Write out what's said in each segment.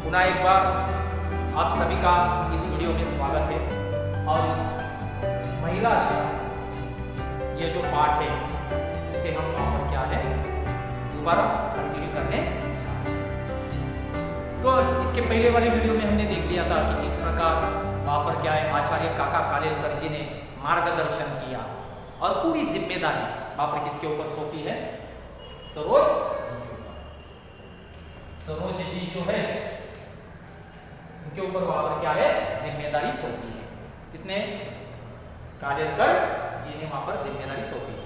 पुनः एक बार आप सभी का इस वीडियो में स्वागत है। और महिला शिक्षा ये जो पाठ है इसे हम वहाँ पर क्या है दोबारा कंटिन्यू करने जा रहे हैं। तो इसके पहले वाले वीडियो में हमने देख लिया था कि किस प्रकार वहाँ पर क्या है आचार्य काका कालेलकर जी ने मार्गदर्शन किया और पूरी जिम्मेदारी वहाँ पर किसके ऊपर सौंपी है, सरोज जी के ऊपर। सरोज जी जो है उनके ऊपर वहां पर क्या है जिम्मेदारी सौंपी है। किसने? कालेलकर जी ने वहां पर जिम्मेदारी सौंपी है।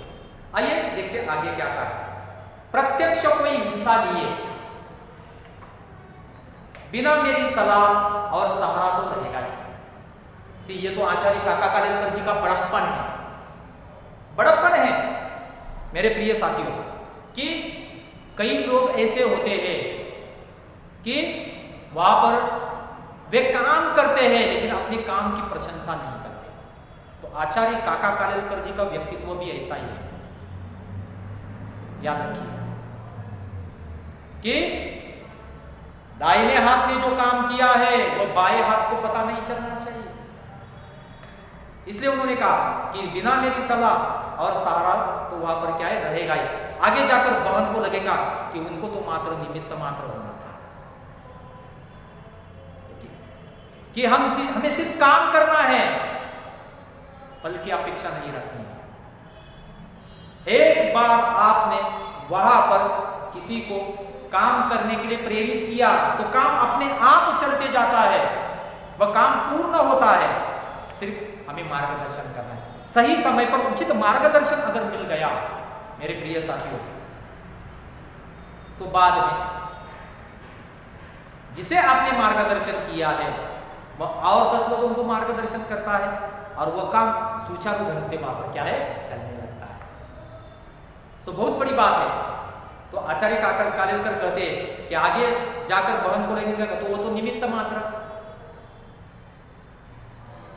आइए देखते आगे क्या कहा। प्रत्यक्ष कोई हिस्सा लिए बिना मेरी सलाह और सहारा तो रहेगा ही। ये तो आचार्य काका कालेलकर जी का बड़प्पन है, बड़प्पन है मेरे प्रिय साथियों, कि कई लोग ऐसे होते हैं कि वहां पर वे काम करते हैं लेकिन अपने काम की प्रशंसा नहीं करते। तो आचार्य काका कालेलकर जी का व्यक्तित्व भी ऐसा ही है। याद रखिए कि दाहिने हाथ ने जो काम किया है वो बाएं हाथ को पता नहीं चलना चाहिए। इसलिए उन्होंने कहा कि बिना मेरी सलाह और सहारा तो वहां पर क्या है रहेगा ही। आगे जाकर बहन को लगेगा कि उनको तो मात्र निमित्त मात्र होना था, कि हमें सिर्फ काम करना है, फल की अपेक्षा नहीं रखनी है। एक बार आपने वहां पर किसी को काम करने के लिए प्रेरित किया तो काम अपने आप चलते जाता है, वह काम पूर्ण होता है। सिर्फ हमें मार्गदर्शन करना है। सही समय पर उचित मार्गदर्शन अगर मिल गया मेरे प्रिय साथियों, तो बाद में जिसे आपने मार्गदर्शन किया है वह और 10 लोगों को मार्गदर्शन करता है और वह काम सुचारू ढंग से वहां पर क्या है चलने लगता है। तो बहुत बड़ी बात है। तो आचार्य काका कालेलकर कहते हैं कि आगे जाकर बहन को लेने का तो वो तो निमित्त मात्र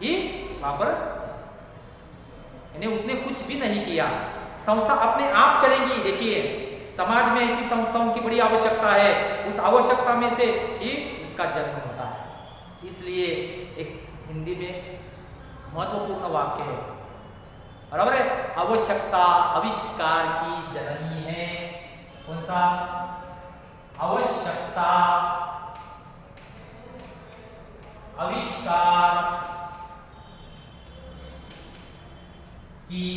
ही वहां पर, उसने कुछ भी नहीं किया। संस्था अपने आप चलेगी। देखिए समाज में ऐसी संस्थाओं की बड़ी आवश्यकता है, उस आवश्यकता में से ही उसका जन्म होता है। इसलिए एक हिंदी में महत्वपूर्ण वाक्य है, बराबर है, आवश्यकता आविष्कार की जननी है। कौन सा? आवश्यकता आविष्कार की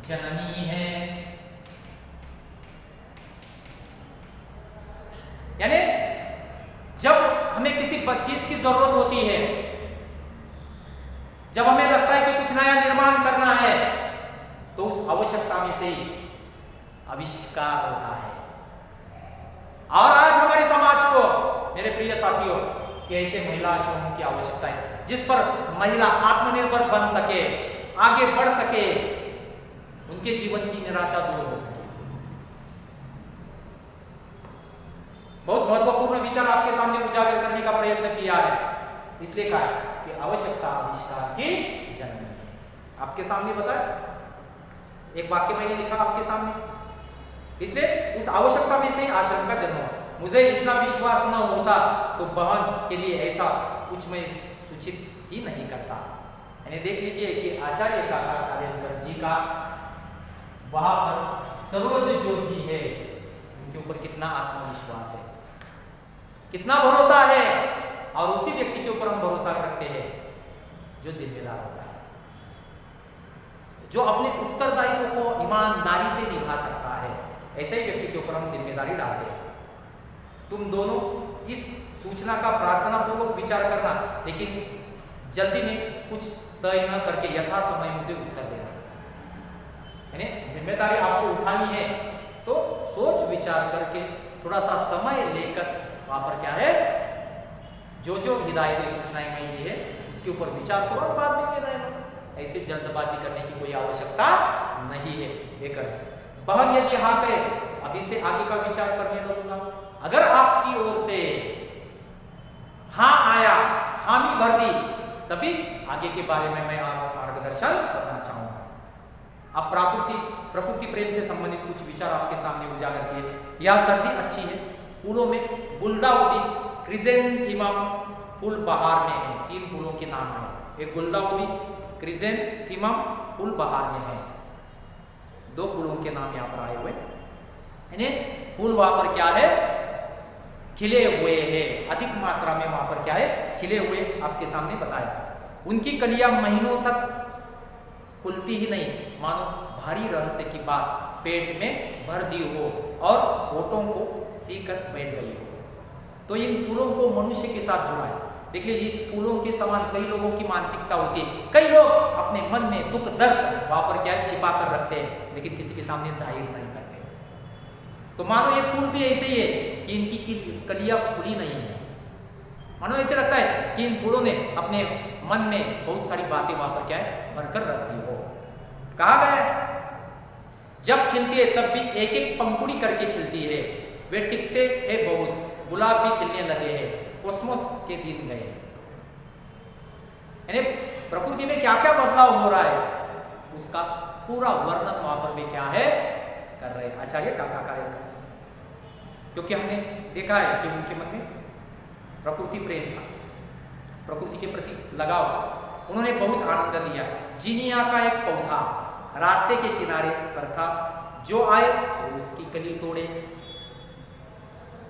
जननी है। यानी जब हमें किसी चीज की जरूरत होती है, जब हमें लगता है कि कुछ नया निर्माण करना है, तो उस आवश्यकता में से ही आविष्कार होता है। और आज हमारे समाज को मेरे प्रिय साथियों कि ऐसे महिला आश्रमों की आवश्यकता है जिस पर महिला आत्मनिर्भर बन सके, आगे बढ़ सके, उनके जीवन की निराशा दूर हो सके। बहुत महत्वपूर्ण विचार आपके सामने उजागर करने का प्रयत्न किया है। इसलिए कहा कि आवश्यकता आविष्कार की जननी है। आपके सामने बताया, एक वाक्य मैंने लिखा आपके सामने। इसलिए उस आवश्यकता में से आश्रम का जन्म। मुझे इतना विश्वास न होता तो बहन के लिए ऐसा कुछ मैं सूचित ही नहीं करता। यानी देख लीजिए कि आचार्य काका कालेलकर जी का वहां पर सरोज जो जी है उनके ऊपर कितना आत्मविश्वास है, कितना भरोसा है। और उसी व्यक्ति के ऊपर हम भरोसा रखते हैं जो जिम्मेदार होता है, जो अपने उत्तरदायित्व को ईमानदारी से निभा सकता है। ऐसे ही व्यक्ति के ऊपर हम जिम्मेदारी डालते हैं। तुम दोनों इस सूचना का प्रार्थना पूर्वक विचार करना, लेकिन जल्दी में कुछ तय न करके यथा समय मुझे उत्तर देना। यानी जिम्मेदारी आपको उठानी है तो सोच विचार करके थोड़ा सा समय लेकर वहां पर क्या है जो जो हिदायतें सूचनाएं मैं दी है उसके ऊपर विचार करो और बाद में दे देना। ऐसे जल्दबाजी करने की कोई आवश्यकता नहीं है। देकर बहन यदि हाँ कहे अभी से आगे का विचार करने दूंगा। अगर आपकी ओर से हाँ आया, हामी भर दी, तभी आगे के बारे में मैं आपको मार्गदर्शन करना चाहूंगा। आप प्रकृति प्रेम से संबंधित कुछ विचार आपके सामने उजागर किए। यह सर्दी अच्छी है, फूलों में गुलदाउदी, क्रिजेंथीमम फूल बहार में है। 3 फूलों के नाम है, एक गुलदाउदी, क्रिजेंथीमम फूल बहार में है। 2 फूलों के नाम यहाँ पर आए हुए, यानी फूल वहां पर क्या है, खिले हुए हैं, अधिक मात्रा में वहां पर क्या है, खिले हुए आपके सामने बताया। उनकी कलियां महीनों तक खुलती ही नहीं, मानो भारी रहस्य की बात पेट में भर दी हो और होठों को सीकर बैठ गई हो। तो इन फूलों को मनुष्य के साथ जुड़ा है। देखिए, इस फूलों के समान कई लोगों की मानसिकता होती है। कई लोग अपने मन में दुख दर्द वहां पर क्या है, छिपा कर रखते हैं, लेकिन किसी के सामने जाहिर नहीं करते। तो मानो ये फूल भी ऐसे ही है कि इनकी कलियां खुली नहीं है। मानो ऐसे लगता है कि इन फूलों ने अपने मन में बहुत सारी बातें वहां पर क्या है, भरकर रख दी हो। कहा गया जब खिलती है तब भी एक एक पंखुड़ी करके खिलती है। वे टिकते हैं बहुत, गुलाब भी खिलने लगे हैं, कोस्मोस के दिन गए। यानी प्रकृति में क्या क्या बदलाव हो रहा है, उसका पूरा वर्णन वहां पर भी क्या है, कर रहे आचार्य काकाकार्य। क्योंकि हमने देखा है कि उनके मन में प्रकृति प्रेम था, प्रकृति के प्रति लगाव था। उन्होंने बहुत आनंद दिया। जीनिया का एक पौधा रास्ते के किनारे पर था, जो आए सो उसकी कली तोड़े।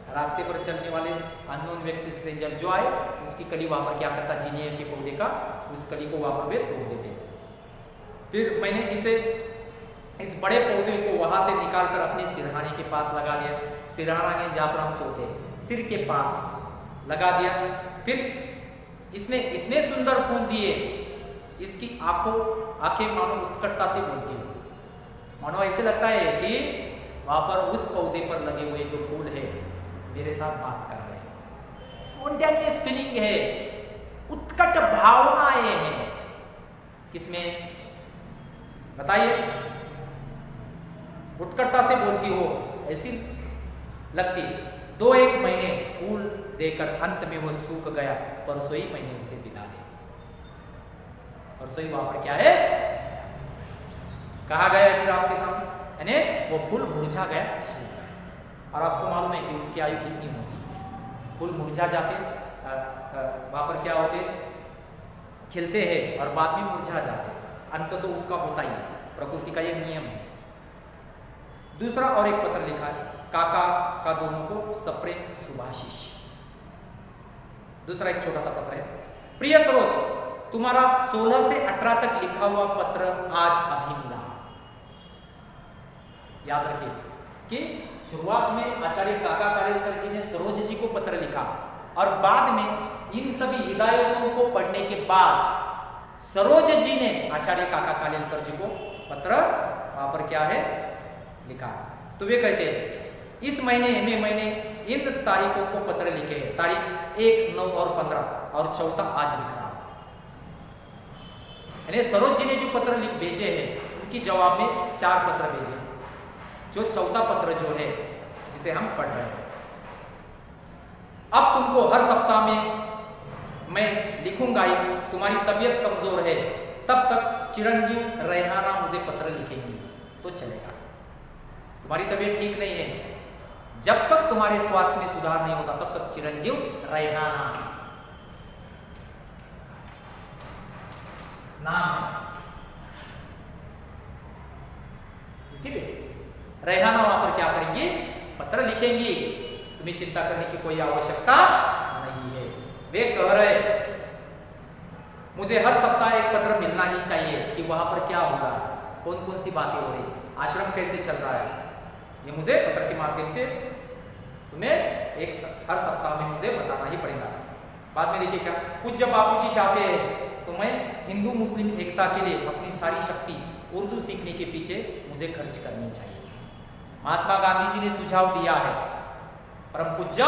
रास्ते पर चलने वाले अननोन व्यक्ति, स्ट्रेंजर जो आए, उसकी कली वहां पर क्या करता, जीनिया के पौधे का, उस कली को वहां पर वे तोड़ देते। फिर मैंने इस बड़े पौधे को वहां से निकालकर अपने सिरहाने के पास लगा दिया। सिरहाना जहां पर हम सोते, सिर के पास लगा दिया। फिर इसने इतने सुंदर फूल दिए, इसकी आंखें मानो उत्कटता से बोलती हो। मानो ऐसे लगता है कि वहां पर उस पौधे पर लगे हुए जो फूल है मेरे साथ बात कर रहे हैं। स्पॉन्टेनियस फीलिंग है, उत्कट भावनाएं हैं। किसमें बताइए, उत्कटता से बोलती हो ऐसी लगती। 2-1 महीने फूल देकर अंत में वो सूख गया, परसों ही मैंने उसे दिला दे। परसों ही वहां पर क्या है, कहा गया फिर आपके सामने, यानी वो फूल मुरझा गया, सूख गया। और आपको मालूम है कि उसकी आयु कितनी होती है। फूल मुरझा जाते, वहां पर क्या होते, खिलते हैं और बाद में मुरझा जाते। अंत तो उसका होता ही, प्रकृति का ये नियम है। दूसरा और एक पत्र लिखा है, काका का दोनों को सप्रेम सुभाशीष। दूसरा एक छोटा सा पत्र है। प्रिय सरोज, तुम्हारा 16 से 18 तक लिखा हुआ पत्र आज अभी मिला। याद रखिए कि शुरुआत में आचार्य काका कालेलकर जी ने सरोज जी को पत्र लिखा और बाद में इन सभी हिदायतों को पढ़ने के बाद सरोज जी ने आचार्य काका कालेलकर जी को पत्र वहां पर क्या है लिखा। तो वे कहते हैं इस महीने में मैंने इन तारीखों को पत्र लिखे हैं, तारीख 1, 9 और 15 और चौथा आज लिख रहा हूं। यानी सरोज जी ने जो पत्र लिख भेजे हैं उनकी जवाब में 4 पत्र भेजे, जो चौथा पत्र जो है जिसे हम पढ़ रहे हैं। अब तुमको हर सप्ताह में मैं लिखूंगा ही, तुम्हारी तबीयत कमजोर है, तब तक चिरंजीव रेहाना मुझे पत्र लिखेंगी तो चलेगा। तुम्हारी तबीयत ठीक नहीं है, जब तक तुम्हारे स्वास्थ्य में सुधार नहीं होता तब तक चिरंजीव रेहाना नाम, ठीक है। रेहाना वहां पर क्या करेंगी, पत्र लिखेंगी। तुम्हें चिंता करने की कोई आवश्यकता नहीं है। वे कह रहे मुझे हर सप्ताह एक पत्र मिलना ही चाहिए कि वहां पर क्या हो रहा है, कौन कौन सी बातें हो रही, आश्रम कैसे चल रहा है, ये मुझे पत्र के माध्यम से तुम्हें हर सप्ताह में मुझे बताना ही पड़ेगा। बाद में देखिए क्या, पूज्य बापूजी चाहते हैं तो मैं हिंदू मुस्लिम एकता के लिए अपनी सारी शक्ति उर्दू सीखने के पीछे मुझे खर्च करनी चाहिए। महात्मा गांधी जी ने सुझाव दिया है, परम पूज्य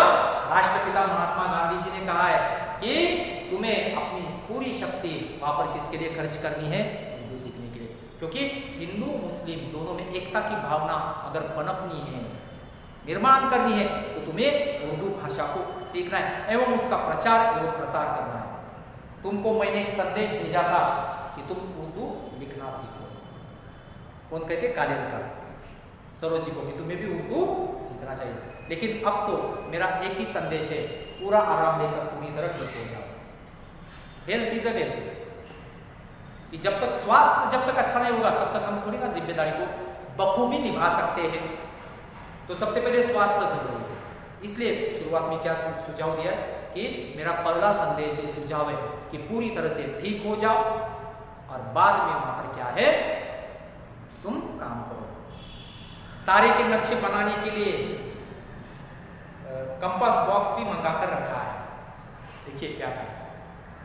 राष्ट्रपिता महात्मा गांधी जी ने कहा है कि तुम्हें अपनी पूरी शक्ति वहां पर किसके लिए खर्च करनी है, उर्दू सीखने के लिए। क्योंकि हिंदू मुस्लिम दोनों में एकता की भावना अगर पनपनी है, निर्माण करनी है, तो तुम्हें उर्दू भाषा को सीखना है एवं उसका प्रचार एवं प्रसार करना है। तुमको मैंने एक संदेश भेजा था कि तुम उर्दू लिखना सीखो। कौन कहते, कालेलकर सरोज जी को भी तुम्हें भी उर्दू सीखना चाहिए। लेकिन अब तो मेरा एक ही संदेश है, पूरा आराम लेकर पूरी तरह ठीक हो जाओ। हेल्थ इज अ वेल्थ, कि जब तक स्वास्थ्य जब तक अच्छा नहीं होगा तब तक हम थोड़ी ना जिम्मेदारी को बखूबी निभा सकते हैं। तो सबसे पहले स्वास्थ्य जरूरी है। इसलिए शुरुआत में क्या सुझाव दिया कि मेरा पहला संदेश है, सुझाव है कि पूरी तरह से ठीक हो जाओ और बाद में वहां पर क्या है तुम काम करो। तारे के नक्शे बनाने के लिए कंपास बॉक्स भी मंगाकर रखा है। देखिए क्या है,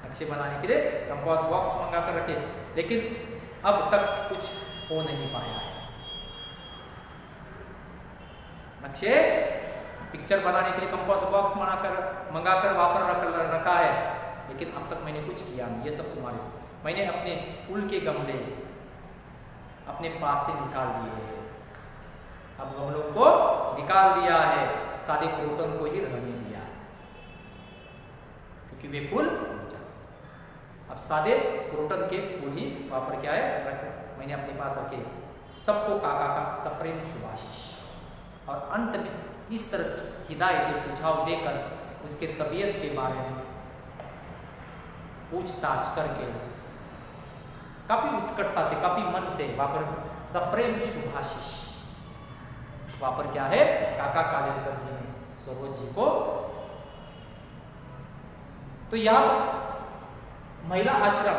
नक्शे बनाने के लिए कंपास बॉक्स मंगाकर रखे, लेकिन अब तक कुछ हो नहीं पाया है। नक्शे पिक्चर बनाने के लिए कंपास बॉक्स मंगाकर वहां पर रखा है, लेकिन अब तक मैंने कुछ किया नहीं। ये सब तुम्हारे, मैंने अपने फूल के गमले अपने पास से निकाल दिए हैं। अब गमलों को निकाल दिया है, सादे क्रोटन को ही रहने दिया है, क्योंकि वे फूल अब सादे क्रोटन के फूल ही वहां पर क्या है रख, मैंने अपने पास रखे। सबको काका का सप्रेम शुभाशीष। और अंत में इस तरह की हिदायत सुझाव देकर उसके तबीयत के बारे में पूछताछ करके काफी उत्कटता से, काफी मन से वहां पर सप्रेम शुभाशीष, वहां पर क्या है काका कालेलकर जी ने सरोज जी को। तो यह महिला आश्रम,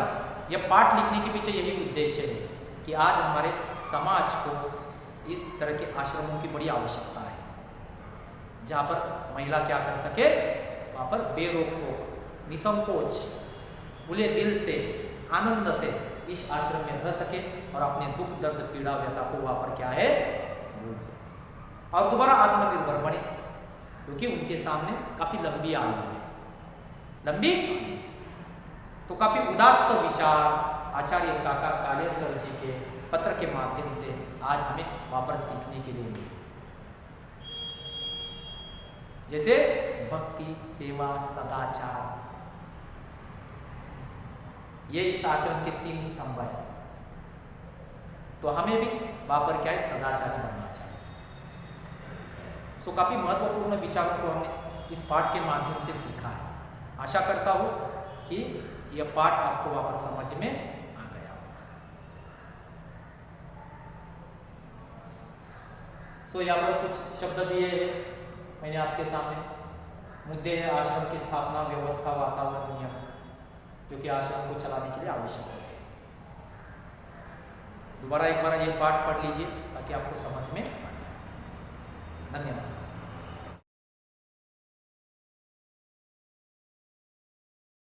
यह पाठ लिखने के पीछे यही उद्देश्य है कि आज हमारे समाज को इस तरह के आश्रमों की बड़ी आवश्यकता है, जहां पर महिला क्या कर सके, वहां पर बेरोक निसंकोच खुले दिल से आनंद से इस आश्रम में रह सके और अपने दुख दर्द पीड़ा व्यथा को वहां पर क्या है भूल सके और दोबारा आत्मनिर्भर बने, क्योंकि उनके सामने काफी लंबी आयु है। लंबी तो काफी उदात्त विचार आचार्य काका कालेलकर जी के पत्र के माध्यम से आज हमें वापस सीखने के लिए मिले, जैसे भक्ति, सेवा, सदाचार, ये इस आश्रम के 3 स्तंभ है। तो हमें भी वहां पर क्या है सदाचारी बनना चाहिए। सो काफी महत्वपूर्ण विचारों को हमने इस पाठ के माध्यम से सीखा है। आशा करता हूं कि यह पाठ आपको वहां पर समझ में आ गया। तो यहाँ पर कुछ शब्द दिए मैंने आपके सामने। मुद्दे हैं आश्रम की स्थापना, व्यवस्था, वातावरण, नियम, जो कि आश्रम को चलाने के लिए आवश्यक है। दोबारा एक बार ये पाठ पढ़ लीजिए ताकि आपको समझ में आ जाए। धन्यवाद।